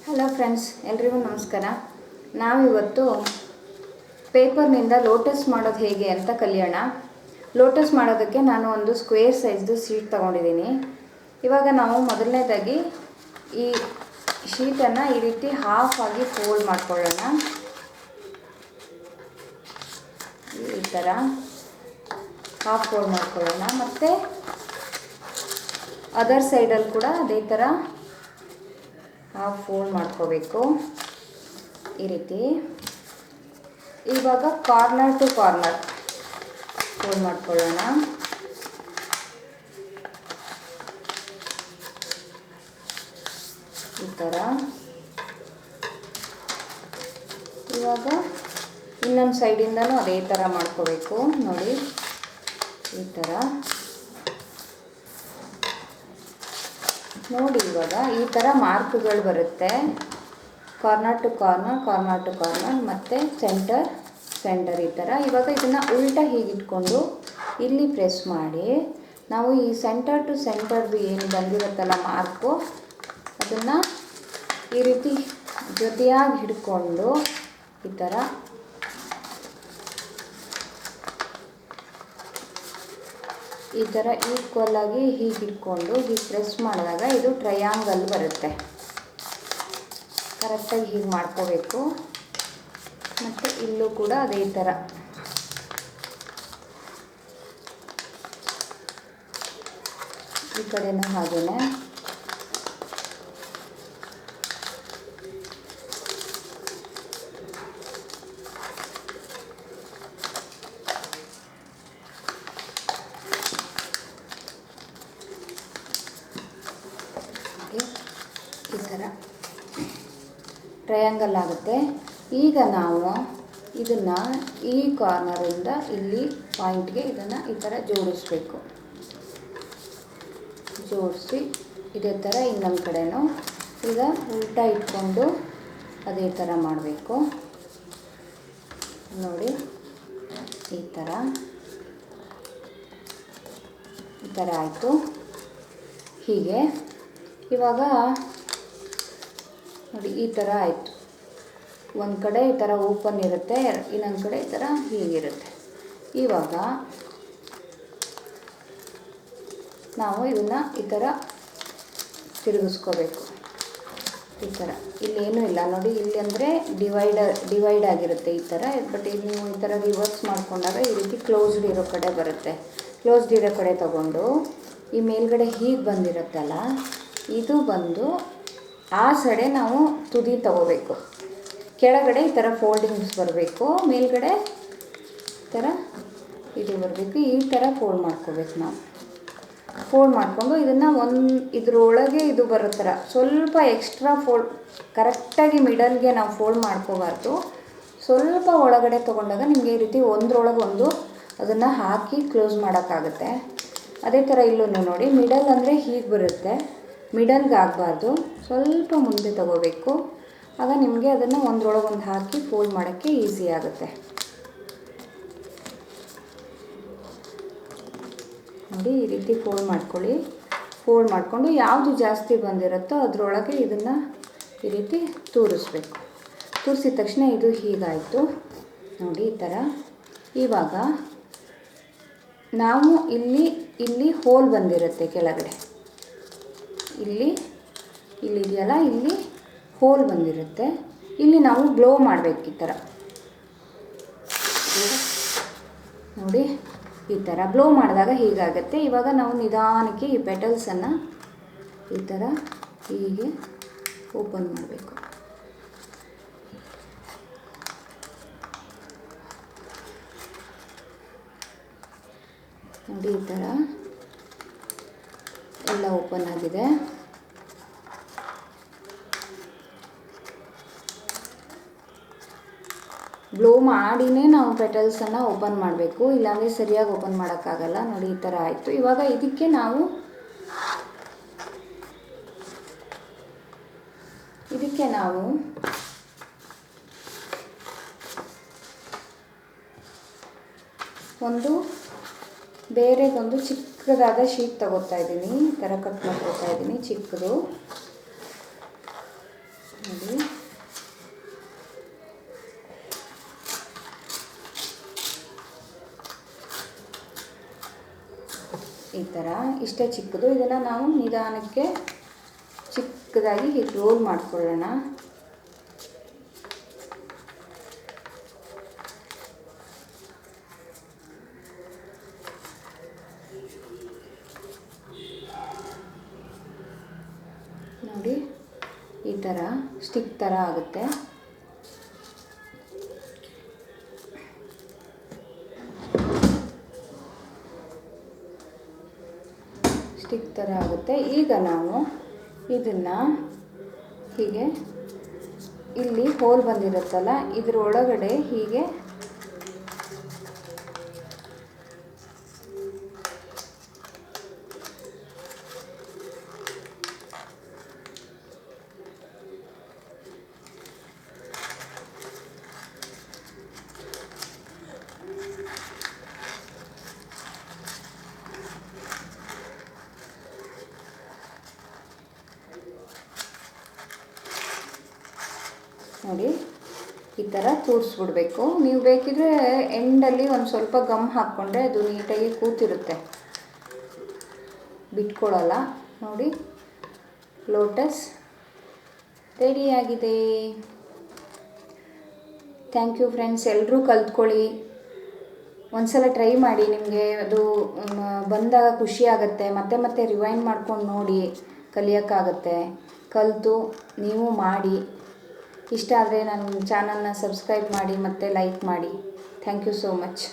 Hello friends, ಎಲ್ರಿಗೂ ನಮಸ್ಕಾರ. ನಾವಿವತ್ತು ಪೇಪರ್ನಿಂದ ಲೋಟಸ್ ಮಾಡೋದು ಹೇಗೆ ಅಂತ ಕಲಿಯೋಣ. ಲೋಟಸ್ ಮಾಡೋದಕ್ಕೆ ನಾನು ಒಂದು ಸ್ಕ್ವೇರ್ ಸೈಜ್ದು ಶೀಟ್ ತೊಗೊಂಡಿದ್ದೀನಿ. ಇವಾಗ ನಾವು ಮೊದಲನೇದಾಗಿ ಈ ಶೀಟನ್ನು ಈ ರೀತಿ ಹಾಫ್ ಆಗಿ ಫೋಲ್ಡ್ ಮಾಡ್ಕೊಳ್ಳೋಣ. ಈ ಥರ ಹಾಫ್ ಫೋಲ್ಡ್ ಮಾಡ್ಕೊಳ್ಳೋಣ. ಮತ್ತು ಅದರ್ ಸೈಡಲ್ಲಿ ಕೂಡ ಅದೇ ಥರ ಹಾಫ್ ಫೋಲ್ಡ್ ಮಾಡ್ಕೋಬೇಕು ಈ ರೀತಿ. ಇವಾಗ ಕಾರ್ನರ್ ಟು ಕಾರ್ನರ್ ಫೋಲ್ಡ್ ಮಾಡ್ಕೊಳ್ಳೋಣ. ಈ ಥರ. ಇವಾಗ ಇನ್ನೊಂದು ಸೈಡಿಂದನೂ ಅದೇ ಥರ ಮಾಡ್ಕೋಬೇಕು ನೋಡಿ, ಈ ಥರ ನೋಡಿ. ಇವಾಗ ಈ ಥರ ಮಾರ್ಕ್ಗಳು ಬರುತ್ತೆ, corner to corner, corner to corner ಮತ್ತು ಸೆಂಟರ್ ಈ ಥರ. ಇವಾಗ ಇದನ್ನು ಉಲ್ಟಾ ಹೀಗಿಟ್ಕೊಂಡು ಇಲ್ಲಿ ಪ್ರೆಸ್ ಮಾಡಿ ನಾವು ಈ ಸೆಂಟರ್ ಟು ಸೆಂಟರ್ದು ಏನು ಬಂದಿರುತ್ತಲ್ಲ ಮಾರ್ಕು, ಅದನ್ನು ಈ ರೀತಿ ಜೊತೆಯಾಗಿ ಹಿಡ್ಕೊಂಡು ಈ ಥರ ಈಕ್ವಲ್ ಆಗಿ ಹೀಗೆ ಹಿಡ್ಕೊಂಡು ಹೀಗೆ ಪ್ರೆಸ್ ಮಾಡಿದಾಗ ಇದು ಟ್ರಯಾಂಗಲ್ ಬರುತ್ತೆ. ಕರೆಕ್ಟಾಗಿ ಹೀಗೆ ಮಾಡ್ಕೋಬೇಕು. ಮತ್ತು ಇಲ್ಲೂ ಕೂಡ ಅದೇ ಥರ ಈ ಕಡೆನೂ ಹಾಗೇನೆ. ಈ ಥರ ಟ್ರಯಾಂಗಲ್ ಆಗುತ್ತೆ. ಈಗ ನಾವು ಇದನ್ನು ಈ ಕಾರ್ನರಿಂದ ಇಲ್ಲಿ ಪಾಯಿಂಟ್ಗೆ ಇದನ್ನು ಈ ಥರ ಜೋಡಿಸ್ಬೇಕು. ಜೋಡಿಸಿ ಇದೇ ಥರ ಇನ್ನೊಂದು ಕಡೆನೂ ಈಗ ಉಲ್ಟಾ ಇಟ್ಕೊಂಡು ಅದೇ ಥರ ಮಾಡಬೇಕು ನೋಡಿ. ಈ ಥರ ಆಯಿತು. ಹೀಗೆ ಇವಾಗ ನೋಡಿ, ಈ ಥರ ಆಯಿತು. ಒಂದು ಕಡೆ ಈ ಥರ ಓಪನ್ ಇರುತ್ತೆ, ಇನ್ನೊಂದು ಕಡೆ ಈ ಥರ ಹೀಗಿರುತ್ತೆ. ಇವಾಗ ನಾವು ಇದನ್ನು ಈ ಥರ ತಿರುಗಿಸ್ಕೋಬೇಕು. ಈ ಥರ ಇಲ್ಲೇನೂ ಇಲ್ಲ ನೋಡಿ, ಇಲ್ಲಿ ಅಂದರೆ ಡಿವೈಡ್ ಆಗಿರುತ್ತೆ ಈ ಥರ. ಬಟ್ ಇದು ನೀವು ಈ ಥರ ರಿವರ್ಸ್ ಮಾಡಿಕೊಂಡಾಗ ಈ ರೀತಿ ಕ್ಲೋಸ್ಡ್ ಇರೋ ಕಡೆ ಬರುತ್ತೆ. ಕ್ಲೋಸ್ಡ್ ಇರೋ ಕಡೆ ತಗೊಂಡು ಈ ಮೇಲ್ಗಡೆ ಹೀಗೆ ಬಂದಿರುತ್ತಲ್ಲ, ಇದು ಬಂದು ಆ ಸೈಡೆ ನಾವು ತುದಿ ತಗೋಬೇಕು. ಕೆಳಗಡೆ ಈ ಥರ ಫೋಲ್ಡಿಂಗ್ಸ್ ಬರಬೇಕು, ಮೇಲ್ಗಡೆ ಈ ಥರ ಇದು ಬರಬೇಕು. ಈ ಥರ ಫೋಲ್ಡ್ ಮಾಡ್ಕೋಬೇಕು. ನಾವು ಫೋಲ್ಡ್ ಮಾಡಿಕೊಂಡು ಇದನ್ನು ಇದರೊಳಗೆ ಇದು ಬರೋ ಥರ ಸ್ವಲ್ಪ ಎಕ್ಸ್ಟ್ರಾ ಫೋಲ್ಡ್, ಕರೆಕ್ಟಾಗಿ ಮಿಡಲ್ಗೆ ನಾವು ಫೋಲ್ಡ್ ಮಾಡ್ಕೋಬಾರ್ದು. ಸ್ವಲ್ಪ ಒಳಗಡೆ ತೊಗೊಂಡಾಗ ನಿಮಗೆ ಈ ರೀತಿ ಒಂದರೊಳಗೆ ಒಂದು ಅದನ್ನು ಹಾಕಿ ಕ್ಲೋಸ್ ಮಾಡೋಕ್ಕಾಗುತ್ತೆ. ಅದೇ ಥರ ಇಲ್ಲೂ ನೋಡಿ, ಮಿಡಲ್ ಅಂದರೆ ಹೀಗೆ ಬರುತ್ತೆ, ಮಿಡಲ್ಗೆ ಆಗಬಾರ್ದು, ಸ್ವಲ್ಪ ಮುಂದೆ ತಗೋಬೇಕು. ಆಗ ನಿಮಗೆ ಅದನ್ನು ಒಂದರೊಳಗೊಂದು ಹಾಕಿ ಫೋಲ್ಡ್ ಮಾಡೋಕ್ಕೆ ಈಸಿ ಆಗುತ್ತೆ ನೋಡಿ. ಈ ರೀತಿ ಫೋಲ್ಡ್ ಮಾಡ್ಕೊಳ್ಳಿ. ಫೋಲ್ಡ್ ಮಾಡಿಕೊಂಡು ಯಾವುದು ಜಾಸ್ತಿ ಬಂದಿರುತ್ತೋ ಅದರೊಳಗೆ ಇದನ್ನು ಈ ರೀತಿ ತೂರಿಸ್ಬೇಕು. ತೂರಿಸಿದ ತಕ್ಷಣ ಇದು ಹೀಗಾಯಿತು ನೋಡಿ, ಈ ಥರ. ಇವಾಗ ನಾವು ಇಲ್ಲಿ ಹೋಲ್ ಬಂದಿರುತ್ತೆ ಕೆಳಗಡೆ, ಇಲ್ಲಿ ಇದೆಯಲ್ಲ, ಇಲ್ಲಿ ಹೋಲ್ ಬಂದಿರುತ್ತೆ. ಇಲ್ಲಿ ನಾವು ಬ್ಲೋ ಮಾಡಬೇಕು ಈ ಥರ ನೋಡಿ. ಈ ಥರ ಬ್ಲೋ ಮಾಡಿದಾಗ ಹೀಗಾಗುತ್ತೆ. ಇವಾಗ ನಾವು ನಿಧಾನಕ್ಕೆ ಈ ಪೆಟಲ್ಸನ್ನು ಈ ಥರ ಹೀಗೆ ಓಪನ್ ಮಾಡಬೇಕು. ನೋಡಿ, ಈ ಥರ ಎಲ್ಲ ಓಪನ್ ಆಗಿದೆ. ಬ್ಲೋ ಮಾಡಿನೇ ನಾವು ಪೆಟಲ್ಸನ್ನು ಓಪನ್ ಮಾಡಬೇಕು, ಇಲ್ಲಾಂದರೆ ಸರಿಯಾಗಿ ಓಪನ್ ಮಾಡೋಕ್ಕಾಗಲ್ಲ ನೋಡಿ. ಈ ಥರ ಆಯಿತು. ಇವಾಗ ಇದಕ್ಕೆ ನಾವು ಒಂದು ಬೇರೆದೊಂದು ಚಿಕ್ಕದಾದ ಶೀಟ್ ತಗೋತಾ ಇದ್ದೀನಿ, ಈ ಥರ ಕಟ್ ಮಾಡ್ಕೊತಾ ಇದ್ದೀನಿ ಚಿಕ್ಕದು ನೋಡಿ. ಥರ ಇಷ್ಟೇ ಚಿಕ್ಕದು. ಇದನ್ನು ನಾವು ನಿಧಾನಕ್ಕೆ ಚಿಕ್ಕದಾಗಿ ಹೀಗೆ ರೋಲ್ ಮಾಡ್ಕೊಳ್ಳೋಣ. ನೋಡಿ ಈ ಥರ ಸ್ಟಿಕ್ ಥರ ಆಗುತ್ತೆ. ಸ್ಟಿಕ್ ಥರ ಆಗುತ್ತೆ. ಈಗ ನಾವು ಇದನ್ನು ಹೀಗೆ ಇಲ್ಲಿ ಹೋಲ್ ಬಂದಿರುತ್ತಲ್ಲ ಇದ್ರ ಒಳಗಡೆ ಹೀಗೆ ನೋಡಿ ಈ ಥರ ತೂರಿಸ್ಬಿಡ್ಬೇಕು. ನೀವು ಬೇಕಿದ್ರೆ ಎಂಡಲ್ಲಿ ಒಂದು ಸ್ವಲ್ಪ ಗಮ್ ಹಾಕ್ಕೊಂಡ್ರೆ ಅದು ನೀಟಾಗಿ ಕೂತಿರುತ್ತೆ, ಬಿಟ್ಕೊಳ್ಳಲ್ಲ. ನೋಡಿ ಲೋಟಸ್ ರೆಡಿಯಾಗಿದೆ. ಥ್ಯಾಂಕ್ ಯು ಫ್ರೆಂಡ್ಸ್, ಎಲ್ಲರೂ ಕಲ್ತ್ಕೊಳ್ಳಿ. ಒಂದ್ಸಲ ಟ್ರೈ ಮಾಡಿ, ನಿಮಗೆ ಅದು ಬಂದಾಗ ಖುಷಿ ಆಗುತ್ತೆ. ಮತ್ತೆ ಮತ್ತೆ ರಿವೈಂಡ್ ಮಾಡ್ಕೊಂಡು ನೋಡಿ, ಕಲಿಯೋಕ್ಕಾಗತ್ತೆ. ಕಲಿತು ನೀವು ಮಾಡಿ. ಇಷ್ಟ ಆದರೆ ನನ್ನ ಚಾನಲ್ನ ಸಬ್ಸ್ಕ್ರೈಬ್ ಮಾಡಿ ಮತ್ತು ಲೈಕ್ ಮಾಡಿ. Thank you so much.